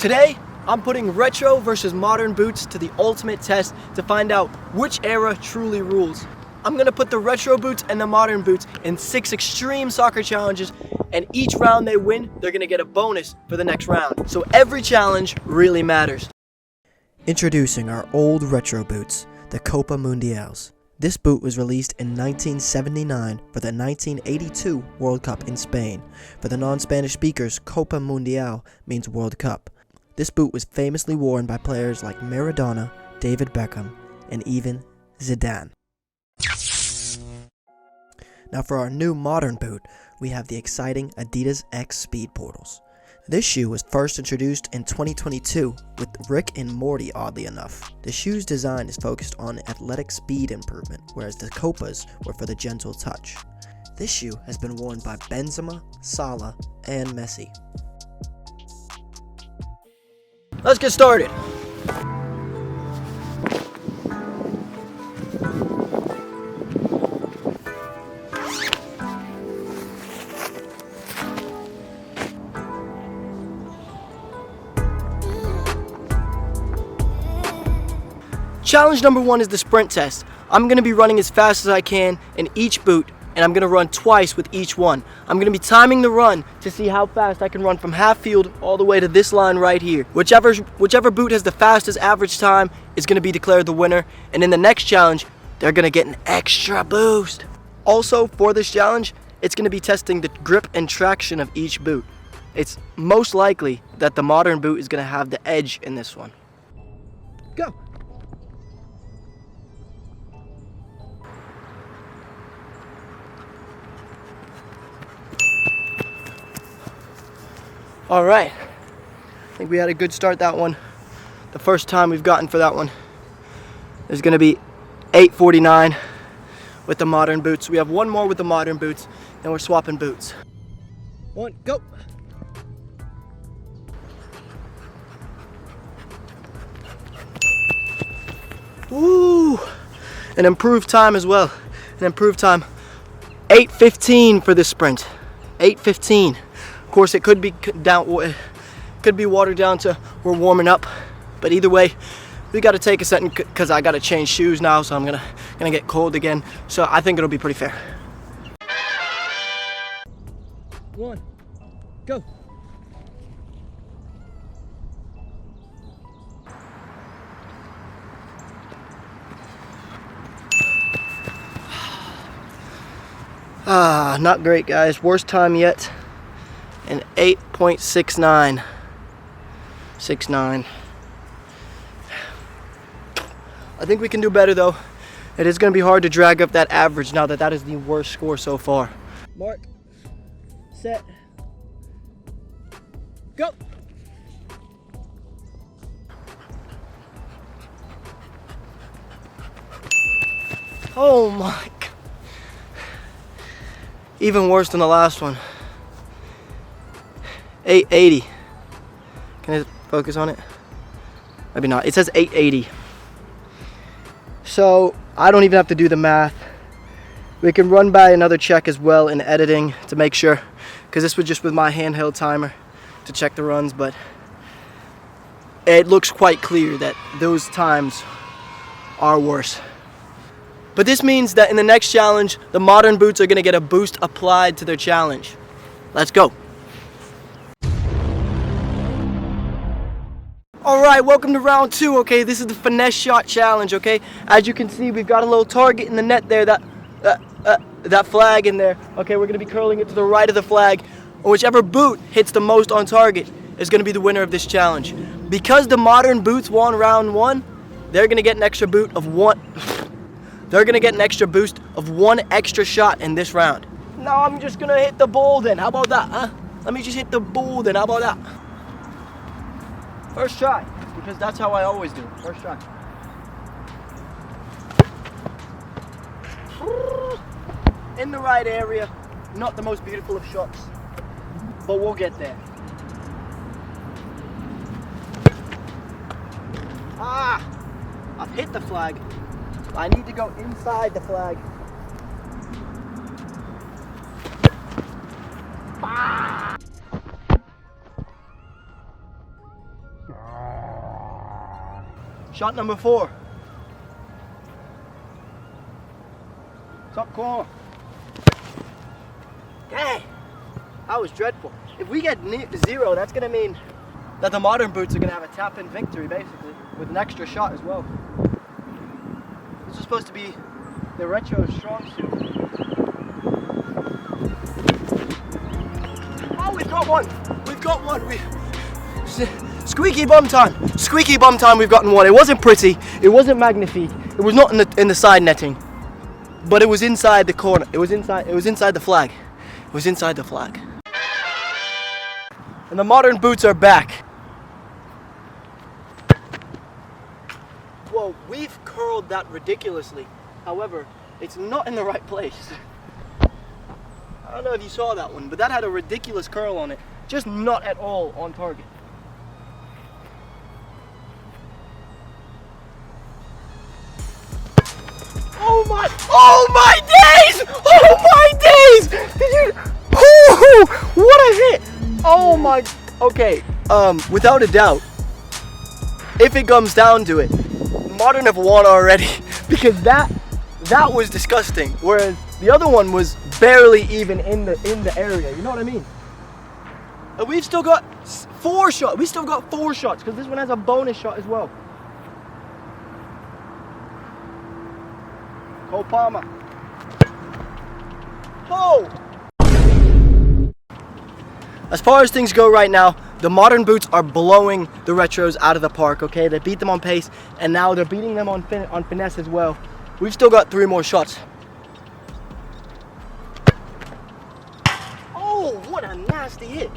Today, I'm putting retro versus modern boots to the ultimate test to find out which era truly rules. I'm gonna put the retro boots and the modern boots in 6 extreme soccer challenges, and each round they win, they're gonna get a bonus for the next round. So every challenge really matters. Introducing our old retro boots, the Copa Mundials. This boot was released in 1979 for the 1982 World Cup in Spain. For the non-Spanish speakers, Copa Mundial means World Cup. This boot was famously worn by players like Maradona, David Beckham, and even Zidane. Now for our new modern boot, we have the exciting Adidas X Speed Portals. This shoe was first introduced in 2022 with Rick and Morty, oddly enough. The shoe's design is focused on athletic speed improvement, whereas the Copas were for the gentle touch. This shoe has been worn by Benzema, Salah, and Messi. Let's get started. Challenge number 1 is the sprint test. I'm going to be running as fast as I can in each boot, and I'm going to run twice with each one. I'm going to be timing the run to see how fast I can run from half field all the way to this line right here. Whichever boot has the fastest average time is going to be declared the winner, and in the next challenge, they're going to get an extra boost. Also, for this challenge, it's going to be testing the grip and traction of each boot. It's most likely that the modern boot is going to have the edge in this one. Go! All right, I think we had a good start that one. The first time we've gotten for that one is gonna be 8:49 with the modern boots. We have one more with the modern boots, and we're swapping boots. 1, go. Woo, an improved time as well, an improved time. 8:15 for this sprint, 8:15. Of course, it could be watered down to we're warming up, but either way, we got to take a second because I got to change shoes now, so I'm gonna get cold again. So I think it'll be pretty fair. 1, go. Not great, guys. Worst time yet. And 8.69. 69. I think we can do better though. It is going to be hard to drag up that average now that that is the worst score so far. Mark, set, go. Oh my God. Even worse than the last one. 880. Can I focus on it? Maybe not. It says 880. So I don't even have to do the math. We can run by another check as well in editing to make sure, because this was just with my handheld timer to check the runs, but it looks quite clear that those times are worse. But this means that in the next challenge, the modern boots are going to get a boost applied to their challenge. Let's go. Alright, welcome to round 2, okay? This is the finesse shot challenge, okay? As you can see, we've got a little target in the net there, that flag in there. Okay, we're going to be curling it to the right of the flag. And whichever boot hits the most on target is going to be the winner of this challenge. Because the modern boots won round 1, they're going to get an extra boot of one. They're going to get an extra boost of 1 extra shot in this round. Now I'm just going to hit the ball then. How about that, huh? Let me just hit the ball then. How about that? First try, because that's how I always do. First try. In the right area. Not the most beautiful of shots, but we'll get there. I've hit the flag. I need to go inside the flag. Shot number 4. Top corner. Dang, that was dreadful. If we get 0, that's gonna mean that the modern boots are gonna have a tap-in victory, basically, with an extra shot as well. This is supposed to be the retro strong suit. Oh, we've got one. We've got one. Squeaky bum time. Squeaky bum time. We've gotten one. It wasn't pretty. It wasn't magnifique. It was not in the side netting, but it was inside the corner. It was inside. It was inside the flag. It was inside the flag. And the modern boots are back. Well, we've curled that ridiculously. However, it's not in the right place. I don't know if you saw that one, but that had a ridiculous curl on it. Just not at all on target. Oh my days! Oh my days! Did you? Oh, what a hit! Oh my. Okay. Without a doubt, if it comes down to it, Modern have won already because that was disgusting. Whereas the other one was barely even in the area. You know what I mean? And we've still got 4 shots. We still got 4 shots because this one has a bonus shot as well. Cole Palmer. Oh! As far as things go right now, the modern boots are blowing the retros out of the park, okay? They beat them on pace, and now they're beating them on finesse as well. We've still got 3 more shots. Oh, what a nasty hit.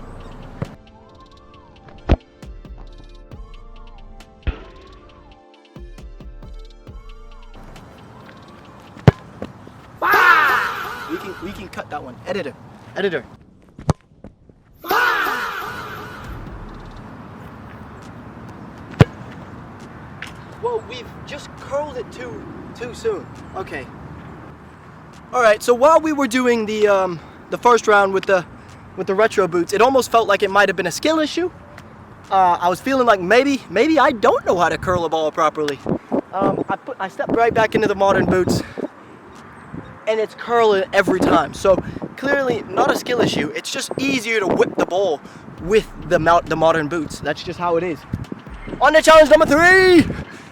We can cut that one. Editor. Well, we've just curled it too soon. Okay. All right. So while we were doing the first round with the retro boots, it almost felt like it might have been a skill issue. I was feeling like maybe I don't know how to curl a ball properly. I stepped right back into the modern boots, and it's curling every time. So clearly not a skill issue. It's just easier to whip the ball with the modern boots. That's just how it is. On to challenge number 3,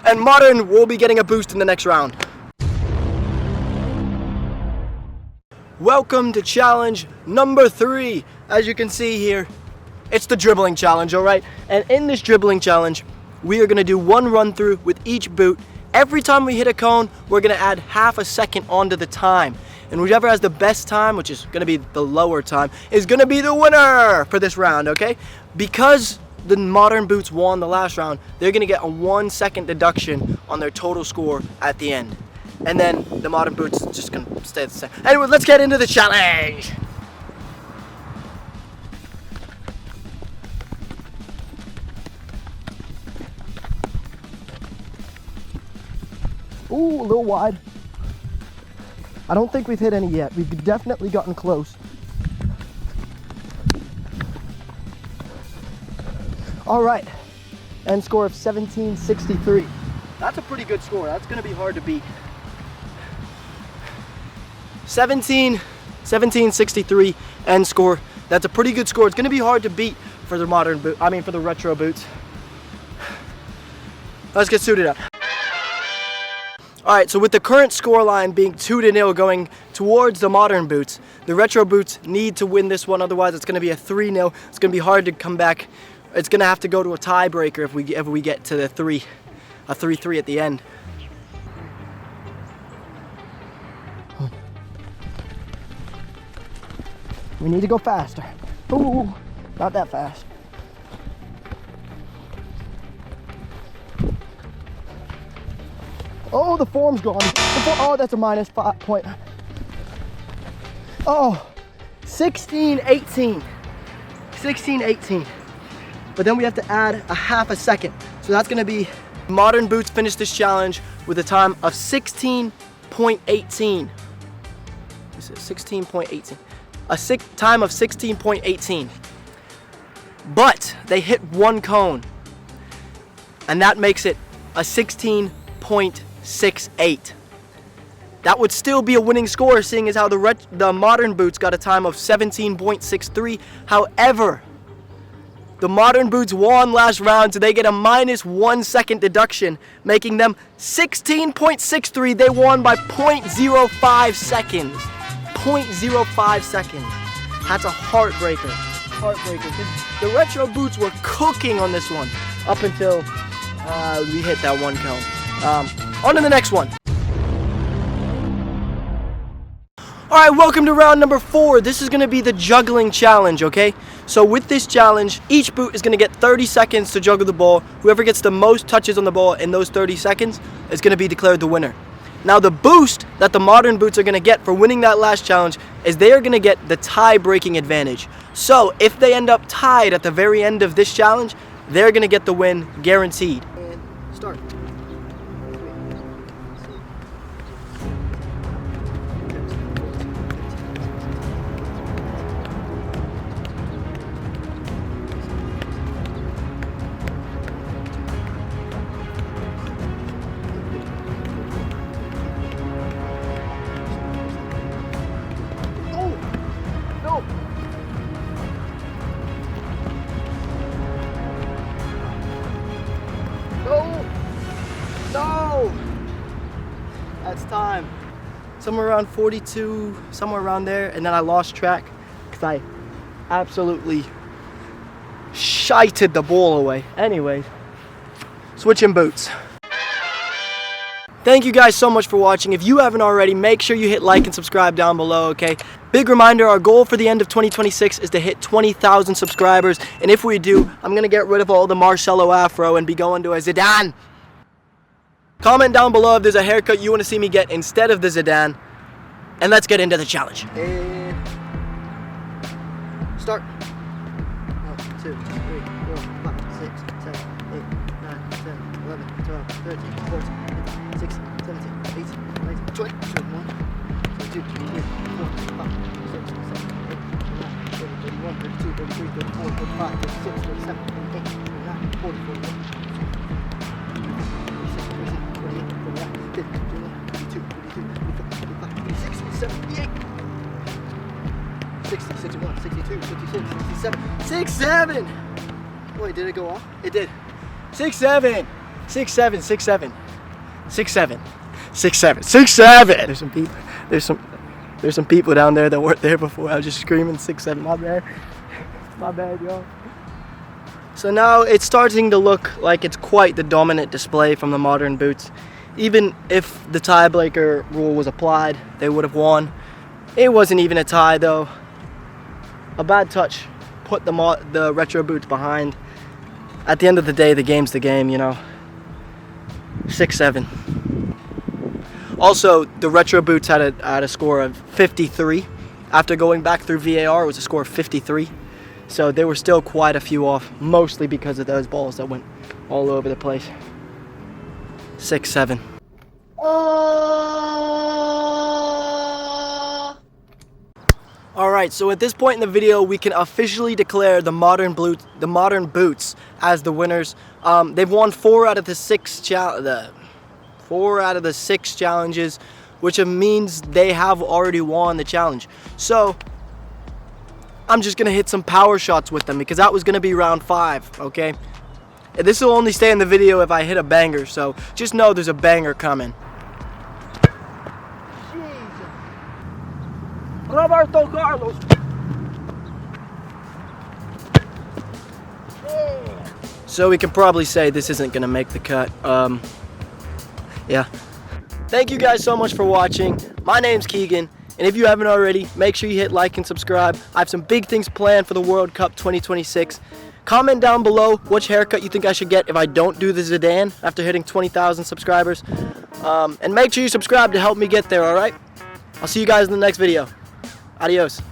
and modern will be getting a boost in the next round. Welcome to challenge number 3. As you can see here, it's the dribbling challenge, all right? And in this dribbling challenge, we are gonna do 1 run through with each boot. Every time we hit a cone, we're gonna add half a second onto the time. And whichever has the best time, which is gonna be the lower time, is gonna be the winner for this round, okay? Because the modern boots won the last round, they're gonna get a 1 second deduction on their total score at the end. And then the modern boots just gonna stay the same. Anyway, let's get into the challenge. Ooh, a little wide. I don't think we've hit any yet. We've definitely gotten close. All right, end score of 1763. That's a pretty good score. That's gonna be hard to beat. 1763 end score. That's a pretty good score. It's gonna be hard to beat for the for the retro boots. Let's get suited up. All right, so with the current score line being 2-0 going towards the modern boots, the retro boots need to win this one, otherwise it's gonna be a 3-0. It's gonna be hard to come back. It's gonna have to go to a tiebreaker if we get to a 3-3 at the end. We need to go faster. Ooh, not that fast. Oh, the form's gone. Oh, that's a -5 point. Oh, 16-18. 16-18. But then we have to add a half a second. So that's gonna be, modern boots finish this challenge with a time of 16.18. This is 16.18. A time of 16.18. But they hit 1 cone. and that makes it a 16.68. That would still be a winning score, seeing as how the modern boots got a time of 17.63. However, the modern boots won last round, so they get a -1 second deduction, making them 16.63. They won by 0.05 seconds. 0.05 seconds. That's a heartbreaker. Heartbreaker. The retro boots were cooking on this one up until we hit that one count. On to the next one. Alright, welcome to round number 4. This is going to be the juggling challenge, okay? So with this challenge, each boot is going to get 30 seconds to juggle the ball. Whoever gets the most touches on the ball in those 30 seconds is going to be declared the winner. Now the boost that the modern boots are going to get for winning that last challenge is they are going to get the tie-breaking advantage. So if they end up tied at the very end of this challenge, they're going to get the win guaranteed. And start. No! That's time. Somewhere around 42, somewhere around there, and then I lost track because I absolutely shited the ball away. Anyways, switching boots. Thank you guys so much for watching. If you haven't already, make sure you hit like and subscribe down below, okay? Big reminder, our goal for the end of 2026 is to hit 20,000 subscribers, and if we do, I'm gonna get rid of all the Marcelo afro and be going to a Zidane. Comment down below if there's a haircut you want to see me get instead of the Zidane. And let's get into the challenge. And start. 1, 2, 3, 4, 5, 6, 7, 8, 9, 10, 11, 12, 13, 14, 15, 16, 17, 18, 19, 20, 21, 22, 23, 24, 25, 26, 27, 28, 29, 30, 31, 32, 33, 34, 35, 36, 37, 38, 39, 40, 41. 60, 61, 62, 66, 67, 67! Wait, did it go off? It did. 67! 67, 67. 67. 67. 67! There's some people down there that weren't there before. I was just screaming 67. My bad. My bad, y'all. So now it's starting to look like it's quite the dominant display from the modern boots. Even if the tiebreaker rule was applied, they would have won. It wasn't even a tie though. A bad touch put the retro boots behind. At the end of the day, the game's the game, you know. 6-7. Also, the retro boots had a score of 53. After going back through VAR, it was a score of 53. So they were still quite a few off, mostly because of those balls that went all over the place. 6-7. Alright, so at this point in the video, we can officially declare the modern boots as the winners. They've won 4 out of the 6 challenges, which means they have already won the challenge. So I'm just gonna hit some power shots with them because that was gonna be round 5, okay? This will only stay in the video if I hit a banger, so just know there's a banger coming. Jesus. Roberto Carlos. Yeah. So we can probably say this isn't gonna make the cut. Yeah. Thank you guys so much for watching. My name's Keegan. And if you haven't already, make sure you hit like and subscribe. I have some big things planned for the World Cup 2026. Comment down below which haircut you think I should get if I don't do the Zidane after hitting 20,000 subscribers. And make sure you subscribe to help me get there, alright? I'll see you guys in the next video. Adios.